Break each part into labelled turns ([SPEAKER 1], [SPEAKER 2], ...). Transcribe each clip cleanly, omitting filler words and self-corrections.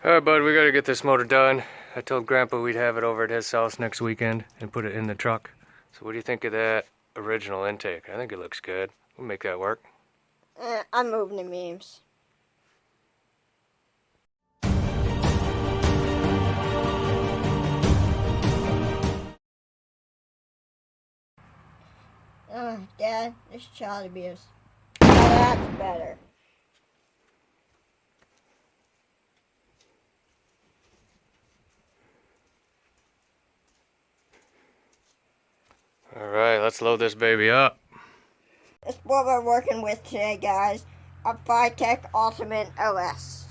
[SPEAKER 1] Alright, bud, we gotta get this motor done. I told Grandpa we'd have it over at his house next weekend and put it in the truck. So what do you think of that original intake? I think it looks good. We'll make that work.
[SPEAKER 2] I'm moving the memes. Dad, this child abuse. Oh, that's better.
[SPEAKER 1] Alright, let's load this baby up.
[SPEAKER 2] That's what we're working with today, guys. A Fitech Ultimate LS.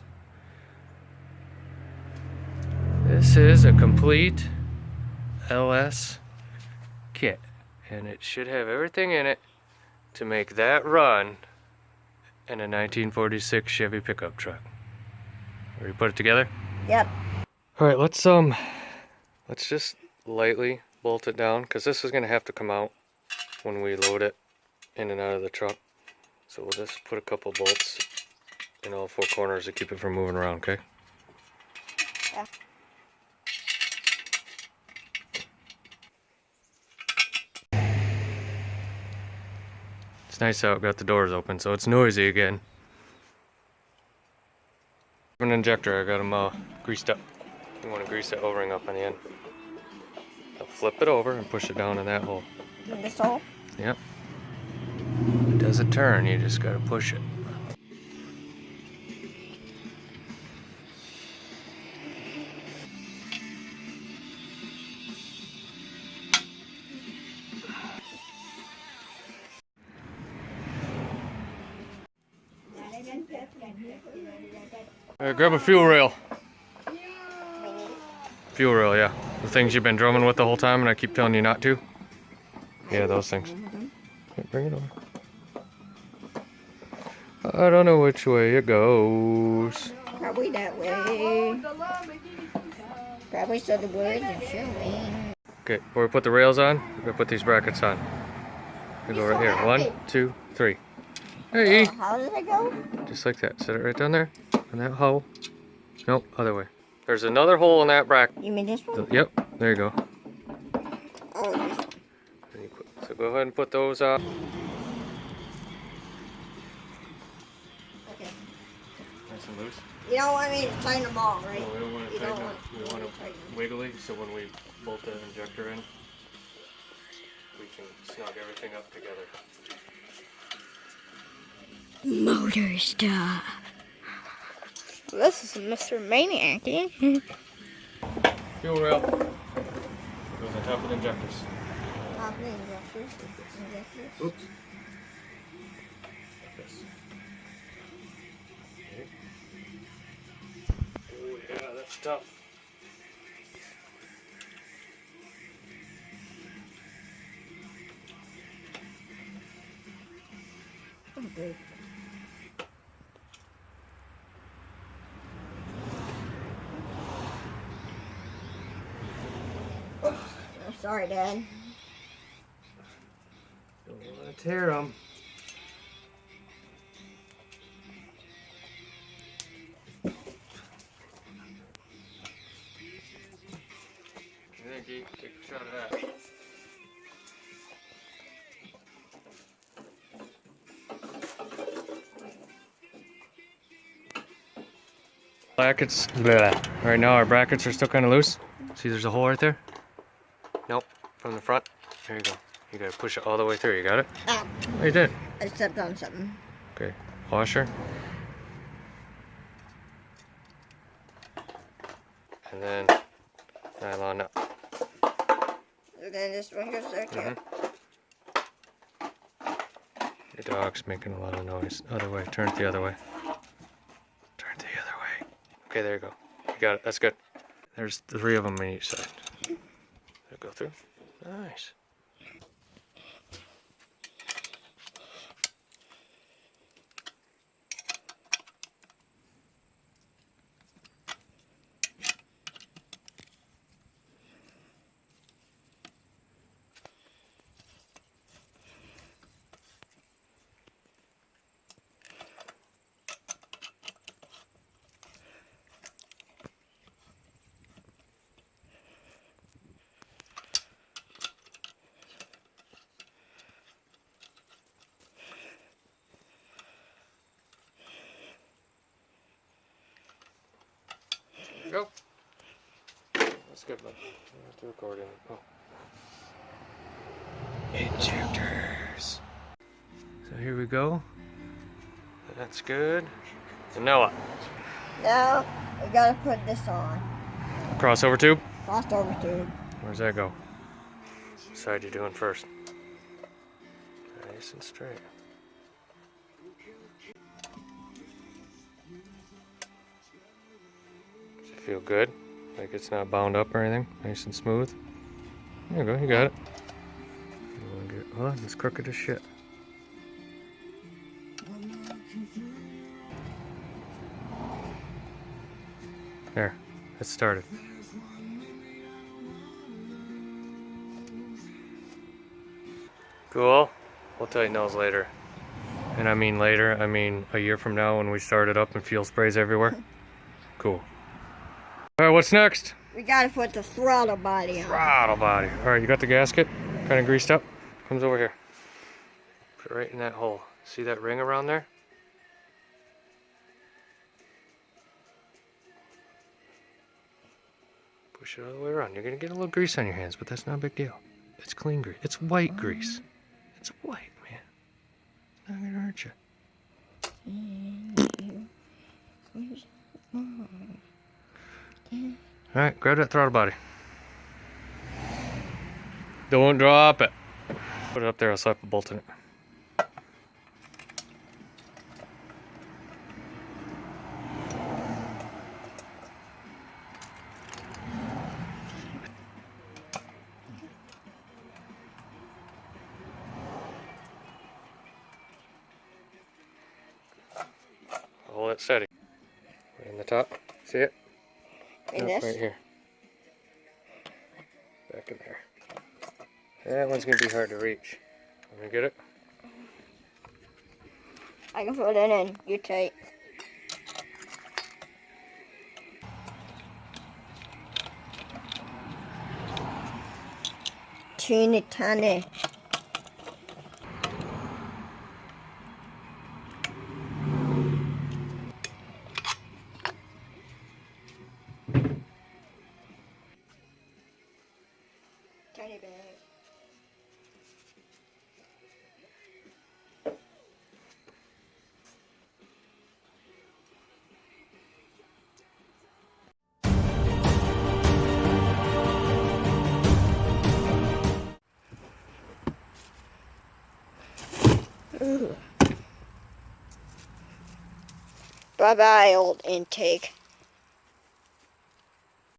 [SPEAKER 1] This is a complete LS kit. And it should have everything in it to make that run in a 1946 Chevy pickup truck. Ready to put it together?
[SPEAKER 2] Yep.
[SPEAKER 1] Alright, let's just lightly bolt it down, because this is going to have to come out when we load it in and out of the truck. So we'll just put a couple bolts in all four corners to keep it from moving around, okay?
[SPEAKER 2] Yeah.
[SPEAKER 1] It's nice out, got the doors open, so it's noisy again. An injector, I got them greased up. You want to grease that O-ring up on the end. I'll flip it over and push it down in that hole.
[SPEAKER 2] In this hole?
[SPEAKER 1] Yep. It doesn't turn, you just gotta push it. Alright, grab a fuel rail. Fuel rail, yeah. The things you've been drumming with the whole time and I keep telling you not to. Yeah, those things. Okay, bring it over. I don't know which way it goes.
[SPEAKER 2] Probably that way. Probably so the words are showing.
[SPEAKER 1] Okay, before we put the rails on, we're gonna put these brackets on. We go right here. 1, 2, 3. Hey!
[SPEAKER 2] How does it go?
[SPEAKER 1] Just like that. Set it right down there. In that hole. Nope, other way. There's another hole in that bracket.
[SPEAKER 2] You mean this one?
[SPEAKER 1] Yep, there you go.
[SPEAKER 2] Oh, this one.
[SPEAKER 1] So go ahead and put those on.
[SPEAKER 2] Okay.
[SPEAKER 1] Nice and loose.
[SPEAKER 2] You don't want me to tighten them all, right?
[SPEAKER 1] No, we don't want to
[SPEAKER 2] You
[SPEAKER 1] tighten
[SPEAKER 2] don't
[SPEAKER 1] them. We want them wiggly, so when we bolt the injector in, we can snug everything up together.
[SPEAKER 2] Motor stuff. This is Mr. Maniac.
[SPEAKER 1] Fuel rail goes on top of the injectors.
[SPEAKER 2] Top of the injectors.
[SPEAKER 1] Oops. Like this. Okay. Oh yeah, that's tough.
[SPEAKER 2] Okay. I'm sorry, Dad.
[SPEAKER 1] Don't want to tear them. Thank you. Take a shot of that. Brackets. Blah. Right now our brackets are still kind of loose. See, there's a hole right there. Nope, from the front. There you go. You gotta push it all the way through. You got it?
[SPEAKER 2] Ah,
[SPEAKER 1] Oh, you did.
[SPEAKER 2] I stepped on something.
[SPEAKER 1] Okay, washer. And then nylon up.
[SPEAKER 2] And then this one goes there too.
[SPEAKER 1] Your dog's making a lot of noise. Other way. Turn it the other way. Turn it the other way. Okay, there you go. You got it. That's good. There's 3 of them on each side. They'll go through. Nice. Go. That's good, bud. You have to record in it. Oh. Injectors. So here we go. That's good. And now what?
[SPEAKER 2] Now we gotta put this on.
[SPEAKER 1] Crossover tube?
[SPEAKER 2] Crossover tube.
[SPEAKER 1] Where's that go? What side you doing first? Nice and straight. Does it feel good? Like it's not bound up or anything? Nice and smooth? There you go, you got it. You wanna get, oh, it's crooked as shit. There, it started. Cool. We'll tighten those later. And I mean later, I mean a year from now when we start it up and fuel sprays everywhere. Cool. Alright, what's next?
[SPEAKER 2] We gotta put the throttle body on.
[SPEAKER 1] Throttle body. Alright, you got the gasket? Kind of greased up? Comes over here. Put it right in that hole. See that ring around there? Push it all the way around. You're gonna get a little grease on your hands, but that's not a big deal. It's clean grease. It's white grease. It's white, man. It's not gonna hurt you. Alright, grab that throttle body. Don't drop it. Put it up there, I'll slap a bolt in it. Hold it steady. Right in the top. See it?
[SPEAKER 2] In
[SPEAKER 1] Nope,
[SPEAKER 2] this?
[SPEAKER 1] right here. Back in there. That one's gonna be hard to reach. Let me get it.
[SPEAKER 2] I can put it in. You take. Teeny tiny. Tiny bag. Bye-bye, old intake.